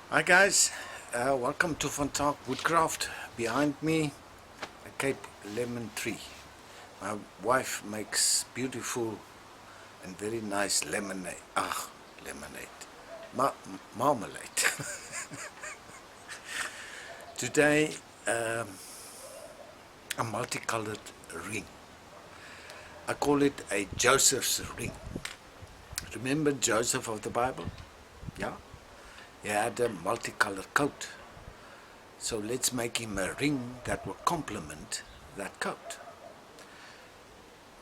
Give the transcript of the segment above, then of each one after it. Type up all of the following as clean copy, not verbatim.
Hi guys, welcome to Fun Talk Woodcraft. Behind me, a Cape lemon tree. My wife makes beautiful and very nice lemonade. Lemonade. Marmalade. Today, a multicolored ring. I call it a Joseph's ring. Remember Joseph of the Bible? Yeah? He had a multicolored coat. So let's make him a ring that will complement that coat.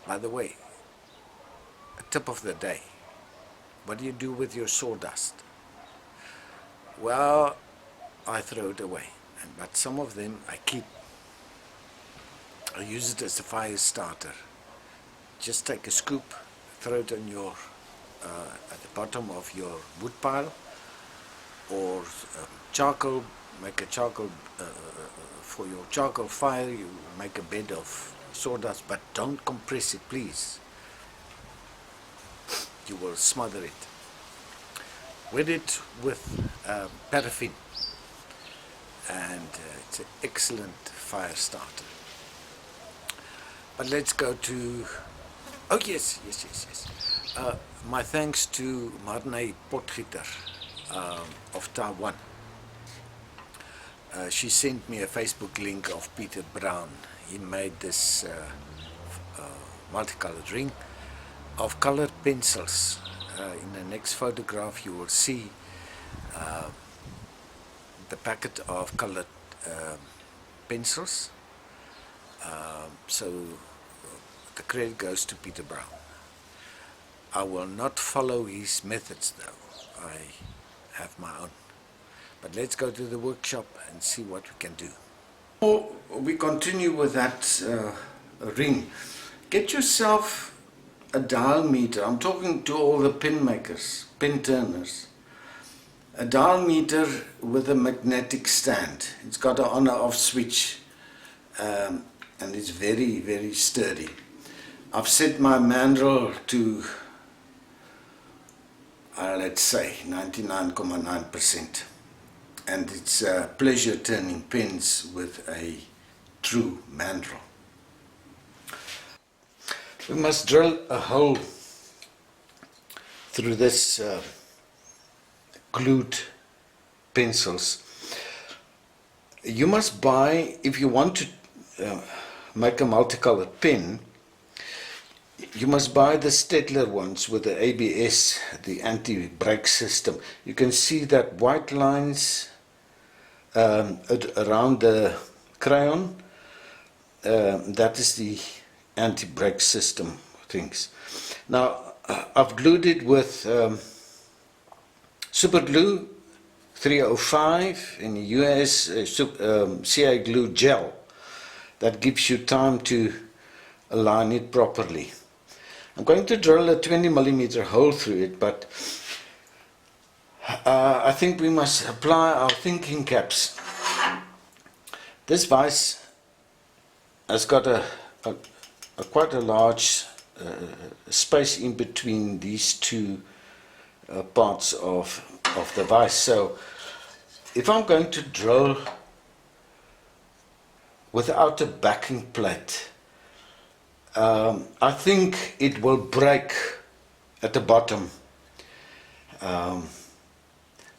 By the way, a tip of the day. What do you do with your sawdust? Well, I throw it away. But some of them I keep. I use it as a fire starter. Just take a scoop, throw it on your at the bottom of your wood pile, or charcoal. Make a charcoal for your charcoal fire. You make a bed of sawdust, but don't compress it, please. You will smother it. Wet it with paraffin, and it's an excellent fire starter. But let's go to, oh yes. My thanks to Marne Potgieter of Taiwan. She sent me a Facebook link of Peter Brown. He made this multicolored ring of colored pencils. In the next photograph you will see the packet of colored pencils. So the credit goes to Peter Brown. I will not follow his methods though. I have my own. But let's go to the workshop and see what we can do. We continue with that ring. Get yourself a dial meter. I'm talking to all the pin makers, pin turners. A dial meter with a magnetic stand. It's got an on-off switch and it's very, very sturdy. I've set my mandrel to let's say 99.9%. And it's a pleasure turning pins with a true mandrel. We must drill a hole through this glued pencils. You must buy, if you want to make a multicolored pen, you must buy the Stettler ones with the ABS, the anti-brake system. You can see that white lines around the crayon. That is the anti-brake system things. Now I've glued it with super glue 305 in the US, CA glue gel. That gives you time to align it properly. I'm going to drill a 20mm hole through it, but I think we must apply our thinking caps. This vise has got a quite a large space in between these two parts of the vise. So if I'm going to drill without a backing plate, I think it will break at the bottom,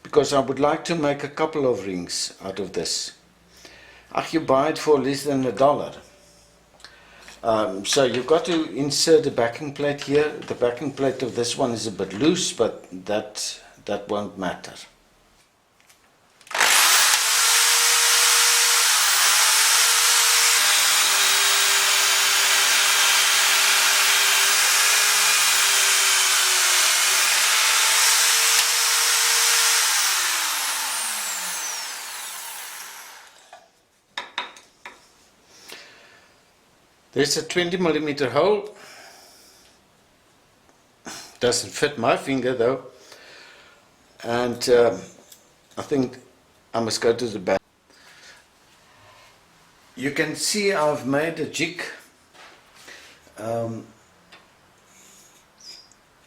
because I would like to make a couple of rings out of this. You buy it for less than $1. So you've got to insert a backing plate here. The backing plate of this one is a bit loose, but that won't matter. There's a 20mm hole. Doesn't fit my finger though. And I think I must go to the back. You can see I've made a jig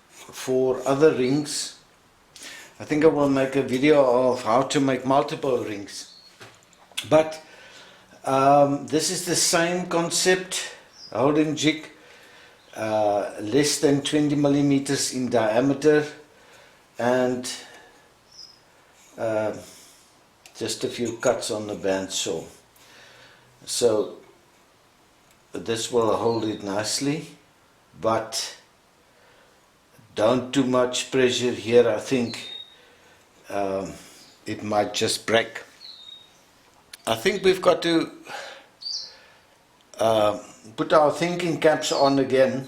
for other rings. I think I will make a video of how to make multiple rings. But this is the same concept, holding jig, less than 20 millimeters in diameter, and just a few cuts on the bandsaw. So this will hold it nicely, but don't too much pressure here. I think it might just break. I think we've got to put our thinking caps on again.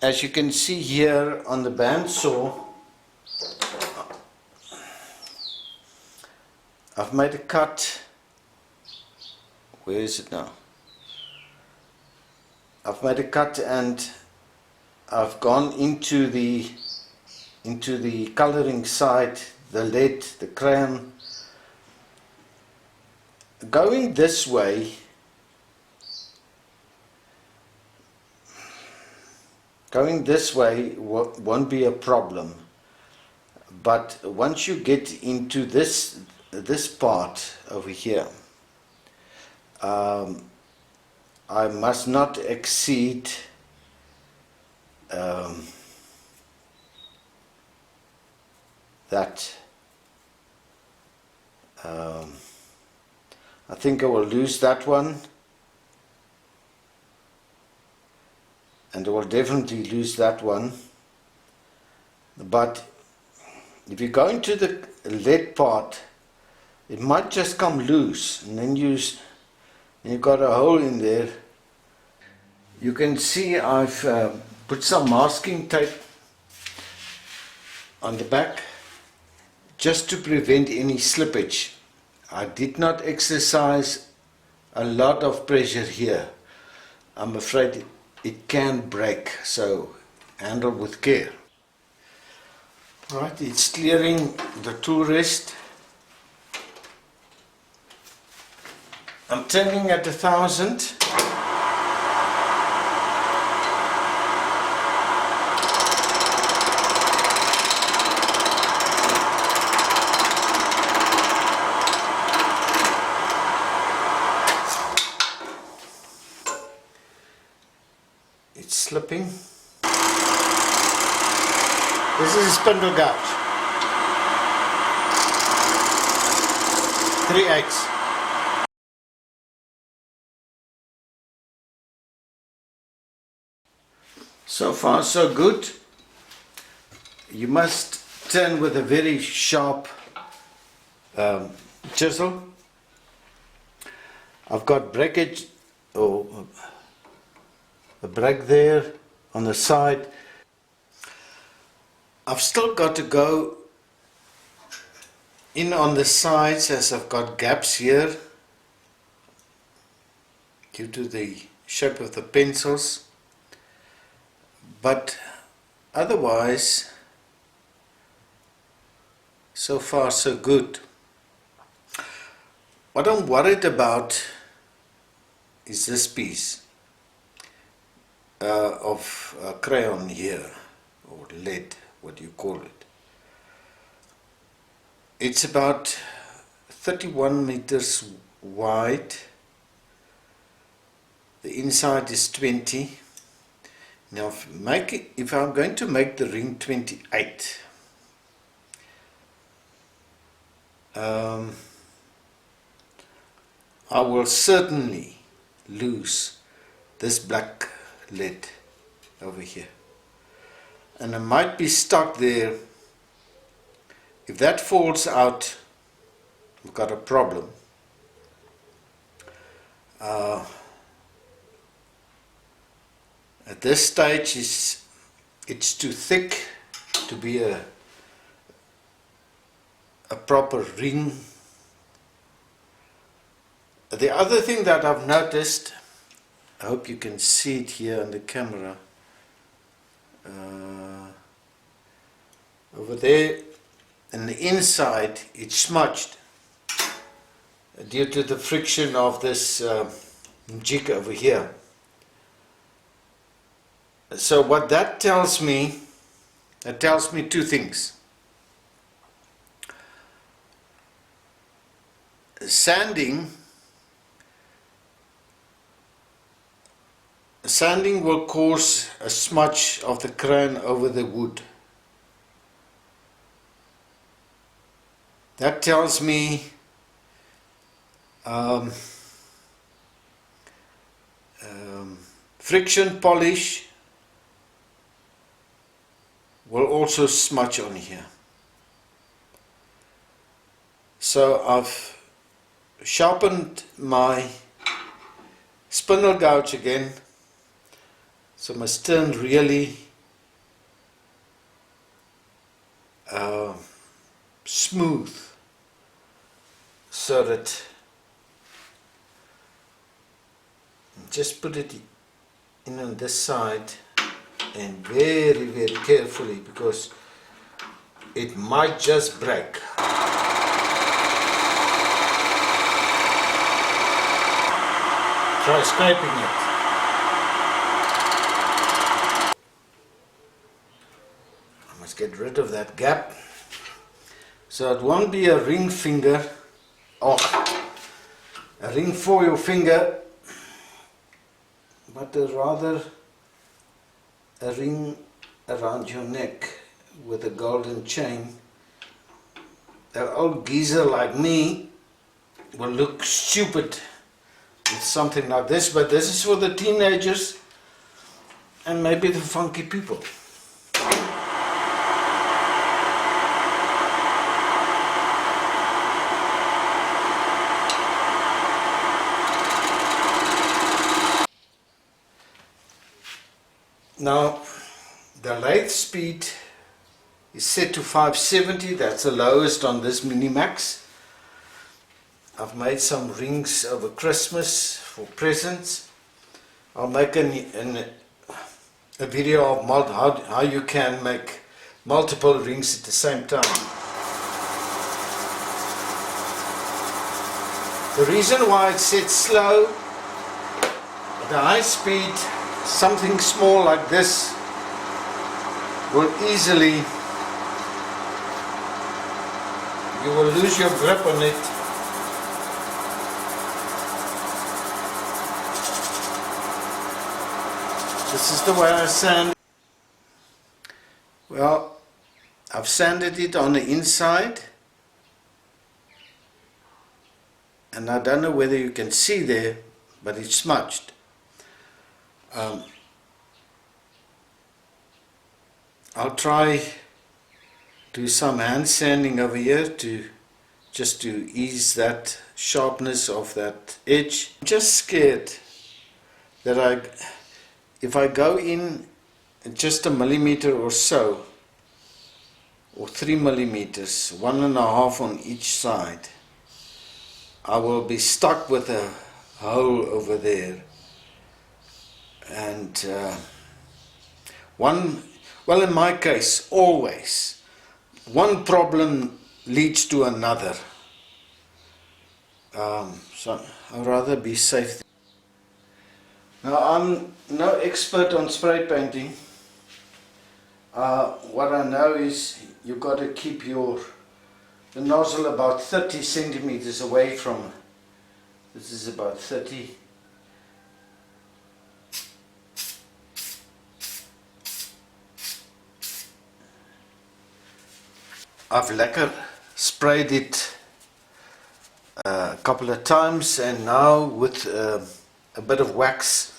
As you can see here on the bandsaw, I've made a cut. Where is it now? I've made a cut and I've gone into the coloring side, the lead, the crayon. Going this way, won't be a problem, but once you get into this part over here, I must not exceed that. I think I will lose that one, and I will definitely lose that one. But if you go into the lead part, it might just come loose, and then you've got a hole in there. You can see I've put some masking tape on the back just to prevent any slippage. I did not exercise a lot of pressure here. I'm afraid it can break, so handle with care. Right, it's clearing the tool rest. I'm turning at 1000. It's slipping. This is a spindle gouge. 3/8. So far so good. You must turn with a very sharp chisel. I've got breakage or a break there on the side. I've still got to go in on the sides, as I've got gaps here due to the shape of the pencils, but otherwise so far so good. What I'm worried about is this piece of crayon here, or lead, what do you call it. It's about 31 meters wide. The inside is 20. Now if I'm going to make the ring 28, I will certainly lose this black lead over here, and I might be stuck there. If that falls out, we've got a problem. At this stage it's too thick to be a proper ring. The other thing that I've noticed, I hope you can see it here on the camera, over there and the inside, it's smudged due to the friction of this jig over here. So what that tells me, two things. Sanding will cause a smudge of the crayon over the wood. That tells me friction polish will also smudge on here. So I've sharpened my spindle gouge again, so I must turn really smooth so that just put it in on this side and very carefully, because it might just break. Try scraping it. I must get rid of that gap so it won't be a ring finger or a ring for your finger, but rather a ring around your neck with a golden chain. An old geezer like me will look stupid with something like this, but this is for the teenagers and maybe the funky people. Now, the lathe speed is set to 570, that's the lowest on this Minimax. I've made some rings over Christmas for presents. I'll make a video of how you can make multiple rings at the same time. The reason why it's set slow, at the high speed, something small like this will easily, you will lose your grip on it. This is the way I sand. Well, I've sanded it on the inside, and I don't know whether you can see there, but it's smudged. I'll try do some hand sanding over here just to ease that sharpness of that edge. I'm just scared that if I go in just a millimeter or so, or 3 millimeters, 1.5 on each side, I will be stuck with a hole over there. And well, in my case, always one problem leads to another. So I'd rather be safe. Now, I'm no expert on spray painting. What I know is you've got to keep the nozzle about 30 centimeters away from. This is about 30. I've lekker sprayed it a couple of times, and now with a bit of wax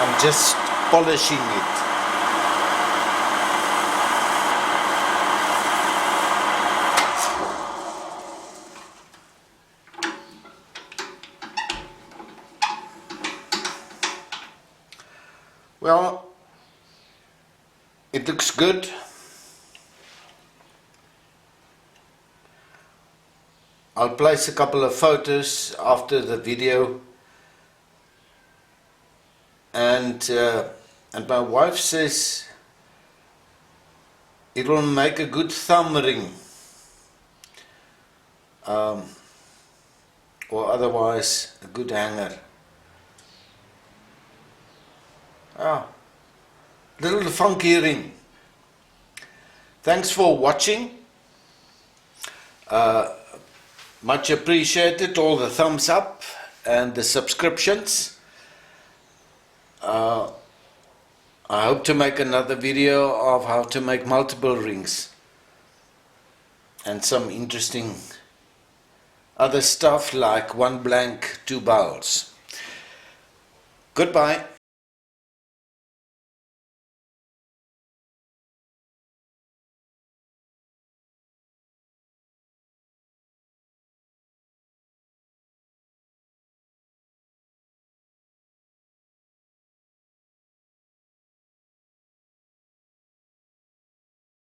I'm just polishing it. Well, it looks good. I'll place a couple of photos after the video, and my wife says it will make a good thumb ring, or otherwise a good hanger. Little funky ring. Thanks for watching. Much appreciated, all the thumbs up and the subscriptions. I hope to make another video of how to make multiple rings and some interesting other stuff like one blank, two bowls. Goodbye.